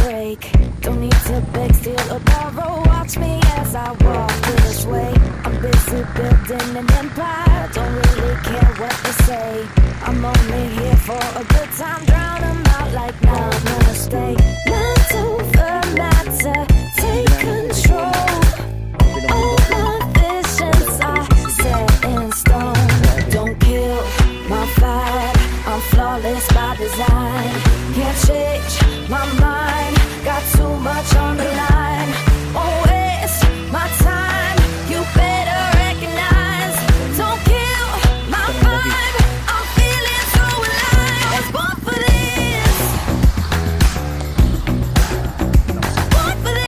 break. Don't need to beg, steal or borrow. Watch me as I walk this way. I'm busy building an empire. Don't really care what they say. I'm only here for a good time. Drown 'em out like now I'm gonna stay. None to the matter. Take control. All my visions are set in stone. Don't kill my vibe. I'm flawless by design. Can't change my mind. Got too much on the line. Won't waste my time. You better recognize. Don't kill my vibe. I'm feeling so alive. Let's go for this. Born for this.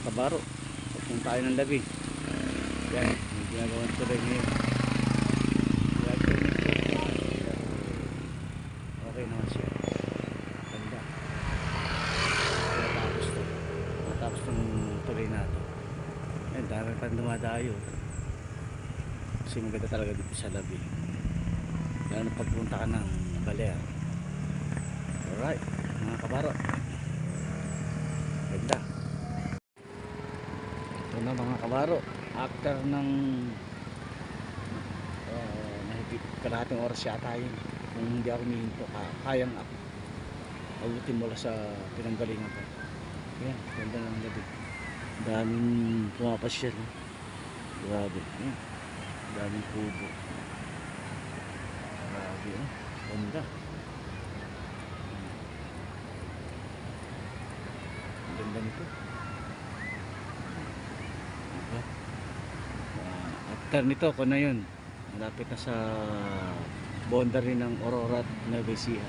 Kabaro, pupunta tayo ng labi. Yan, may ginagawang tuloy ngayon. Okay naman siya. Ganda. Matapos itong tuloy natin. Yan, dami pa dumadayo. Kasi maganda talaga dito sa labi. Lalo na pagpunta ka ng Baler. Alright, mga kabaro. Ganda. Ito na mga kabaro. After ng mahigit kalahating oras yata yun, kung hindi ako mihinto, kayang abutin mula sa pinanggalingan ko. Yan, ganda ng gabi. Daming pumapasyal. Grabe. Yan, daming kubo. Grabe. Ganda. Ang ganda nito. Diba? After nito, kung na yun, malapit na sa boundary ng Aurora at Nueva Ecija.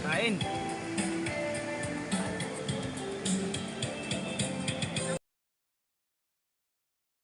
Kain.